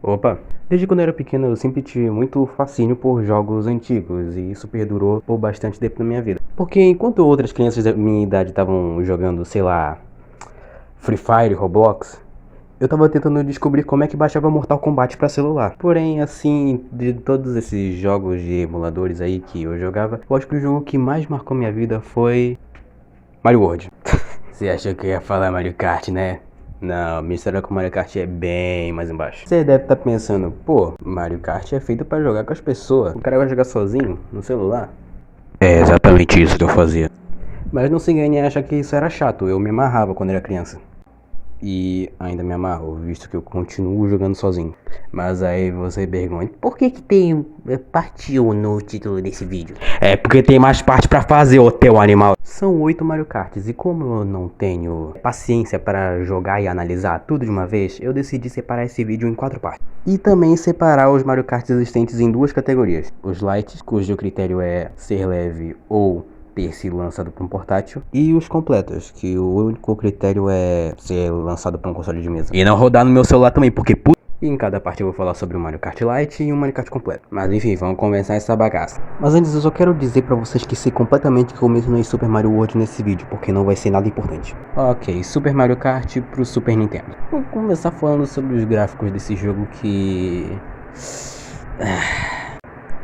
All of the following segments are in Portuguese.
Opa! Desde quando eu era pequeno eu sempre tive muito fascínio por jogos antigos e isso perdurou por bastante tempo na minha vida. Porque enquanto outras crianças da minha idade estavam jogando, sei lá, Free Fire, Roblox, eu tava tentando descobrir como é que baixava Mortal Kombat pra celular. Porém, assim, de todos esses jogos de emuladores aí que eu jogava, eu acho que o jogo que mais marcou minha vida foi Mario World. Você achou que eu ia falar Mario Kart, né? Não, minha história com Mario Kart é bem mais embaixo. Você deve estar pensando, pô, Mario Kart é feito pra jogar com as pessoas. O cara vai jogar sozinho, no celular? É exatamente isso que eu fazia. Mas não se engane e acha que isso era chato, eu me amarrava quando era criança. E ainda me amarro, visto que eu continuo jogando sozinho. Mas aí você pergunta, por que que tem parte 1 no título desse vídeo? É porque tem mais parte pra fazer, ô teu animal. São 8 Mario Karts e como eu não tenho paciência para jogar e analisar tudo de uma vez, eu decidi separar esse vídeo em 4 partes. E também separar os Mario Karts existentes em 2 categorias. Os lights, cujo critério é ser leve ou ter sido lançado para um portátil, e os completos, que o único critério é ser lançado para um console de mesa. E não rodar no meu celular também, porque E em cada parte eu vou falar sobre o Mario Kart Lite e o Mario Kart completo. Mas enfim, vamos começar essa bagaça. Mas antes eu só quero dizer pra vocês que sei completamente que eu mencionei Super Mario World nesse vídeo, porque não vai ser nada importante. Ok, Super Mario Kart pro Super Nintendo. Vou começar falando sobre os gráficos desse jogo que...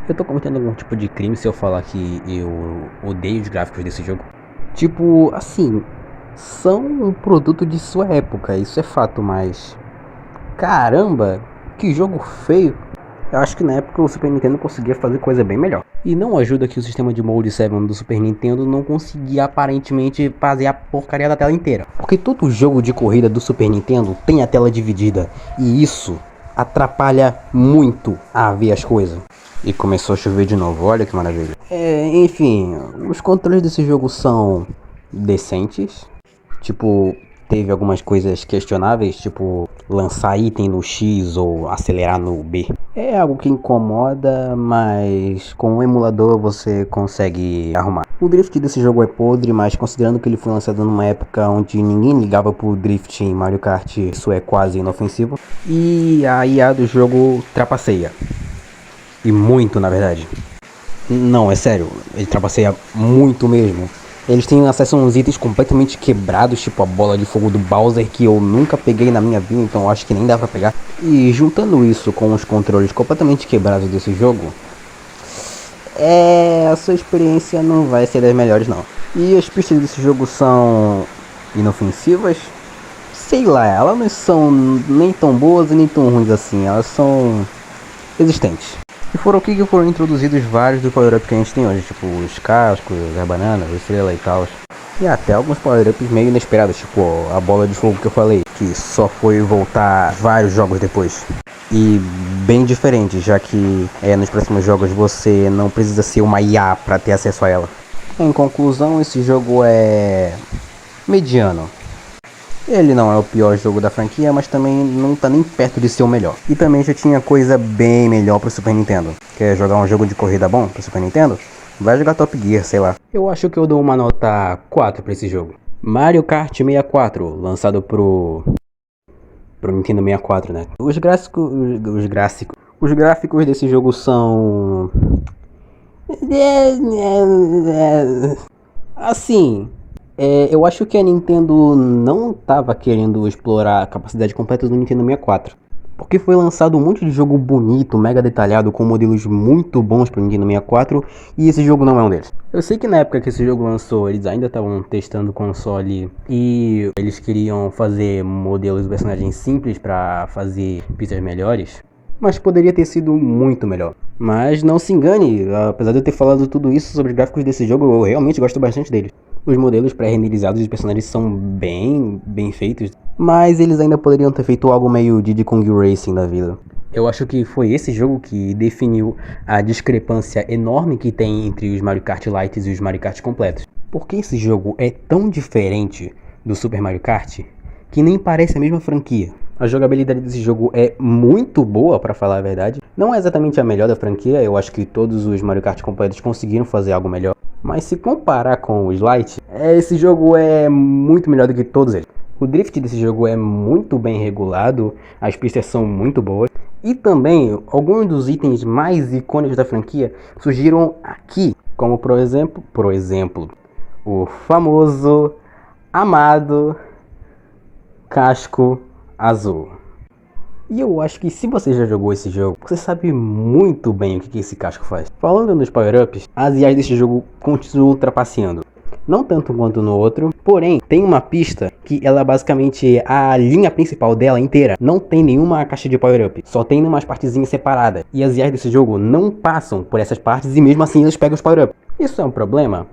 Eu tô cometendo algum tipo de crime se eu falar que eu odeio os gráficos desse jogo. Tipo, assim, são um produto de sua época, isso é fato, mas... Caramba, que jogo feio. Eu acho que na época o Super Nintendo conseguia fazer coisa bem melhor. E não ajuda que o sistema de Mode 7 do Super Nintendo não conseguia aparentemente fazer a porcaria da tela inteira. Porque todo jogo de corrida do Super Nintendo tem a tela dividida. E isso atrapalha muito a ver as coisas. E começou a chover de novo, olha que maravilha. Enfim, os controles desse jogo são decentes. Tipo, teve algumas coisas questionáveis, tipo lançar item no X ou acelerar no B. É algo que incomoda, mas com o emulador você consegue arrumar. O drift desse jogo é podre, mas considerando que ele foi lançado numa época onde ninguém ligava pro drift em Mario Kart, isso é quase inofensivo. E a IA do jogo trapaceia. E muito, na verdade. Não, é sério, ele trapaceia muito mesmo. Eles têm acesso a uns itens completamente quebrados, tipo a bola de fogo do Bowser, que eu nunca peguei na minha vida, então eu acho que nem dá pra pegar. E juntando isso com os controles completamente quebrados desse jogo, a sua experiência não vai ser das melhores não. E as pistas desse jogo são inofensivas? Sei lá, elas não são nem tão boas e nem tão ruins assim, elas são existentes. E foram aqui que foram introduzidos vários dos power-ups que a gente tem hoje, tipo os cascos, as bananas, a estrela e tal. E até alguns power-ups meio inesperados, tipo a bola de fogo que eu falei, que só foi voltar vários jogos depois. E bem diferente, já que nos próximos jogos você não precisa ser uma IA para ter acesso a ela. Em conclusão, esse jogo é mediano. Ele não é o pior jogo da franquia, mas também não tá nem perto de ser o melhor. E também já tinha coisa bem melhor pro Super Nintendo. Quer jogar um jogo de corrida bom pro Super Nintendo? Vai jogar Top Gear, sei lá. Eu acho que eu dou uma nota 4 pra esse jogo. Mario Kart 64, lançado pro Nintendo 64, né? Os gráficos desse jogo são... Assim... eu acho que a Nintendo não estava querendo explorar a capacidade completa do Nintendo 64. Porque foi lançado um monte de jogo bonito, mega detalhado, com modelos muito bons para o Nintendo 64, e esse jogo não é um deles. Eu sei que na época que esse jogo lançou, eles ainda estavam testando o console e eles queriam fazer modelos de personagens simples para fazer pistas melhores. Mas poderia ter sido muito melhor. Mas não se engane, apesar de eu ter falado tudo isso sobre os gráficos desse jogo, eu realmente gosto bastante deles. Os modelos pré-renderizados dos personagens são bem feitos, mas eles ainda poderiam ter feito algo meio Diddy Kong Racing da vida. Eu acho que foi esse jogo que definiu a discrepância enorme que tem entre os Mario Kart Lights e os Mario Kart completos. Porque esse jogo é tão diferente do Super Mario Kart que nem parece a mesma franquia. A jogabilidade desse jogo é muito boa, pra falar a verdade. Não é exatamente a melhor da franquia, eu acho que todos os Mario Kart completos conseguiram fazer algo melhor. Mas se comparar com o Lite, esse jogo é muito melhor do que todos eles. O drift desse jogo é muito bem regulado, as pistas são muito boas. E também, alguns dos itens mais icônicos da franquia surgiram aqui, como por exemplo, o famoso, amado casco azul. E eu acho que se você já jogou esse jogo, você sabe muito bem o que esse casco faz. Falando nos power-ups, as IAs desse jogo continuam trapaceando. Não tanto quanto no outro, porém, tem uma pista que ela basicamente, a linha principal dela inteira, não tem nenhuma caixa de power-up. Só tem umas partezinhas separadas. E as IAs desse jogo não passam por essas partes e mesmo assim eles pegam os power-up. Isso é um problema?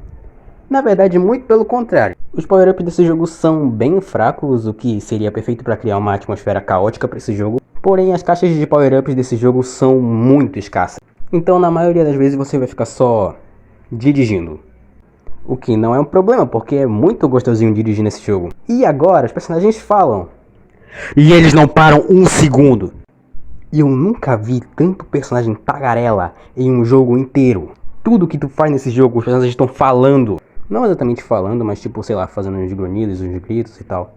Na verdade, muito pelo contrário. Os power-ups desse jogo são bem fracos, o que seria perfeito para criar uma atmosfera caótica para esse jogo. Porém, as caixas de power-ups desse jogo são muito escassas. Então, na maioria das vezes, você vai ficar só dirigindo. O que não é um problema, porque é muito gostosinho dirigir nesse jogo. E agora, os personagens falam. E eles não param um segundo. E eu nunca vi tanto personagem tagarela em um jogo inteiro. Tudo que tu faz nesse jogo, os personagens estão falando. Não exatamente falando, mas tipo, sei lá, fazendo uns grunhidos, uns gritos e tal.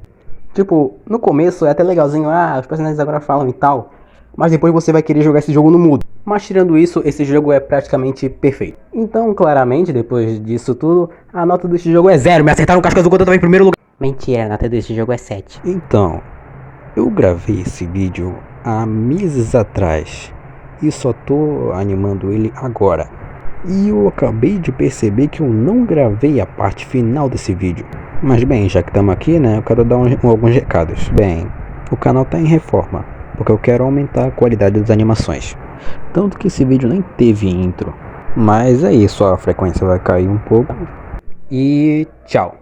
Tipo, no começo é até legalzinho, os personagens agora falam e tal. Mas depois você vai querer jogar esse jogo no mudo. Mas tirando isso, esse jogo é praticamente perfeito. Então, claramente, depois disso tudo, a nota desse jogo é 0. Me acertaram o casco azul quando eu tava em primeiro lugar. Mentira, a nota desse jogo é 7. Então, eu gravei esse vídeo há meses atrás. E só tô animando ele agora. E eu acabei de perceber que eu não gravei a parte final desse vídeo. Mas bem, já que estamos aqui, né, eu quero dar alguns recados. Bem, o canal tá em reforma, porque eu quero aumentar a qualidade das animações. Tanto que esse vídeo nem teve intro. Mas é isso, a frequência vai cair um pouco. E tchau.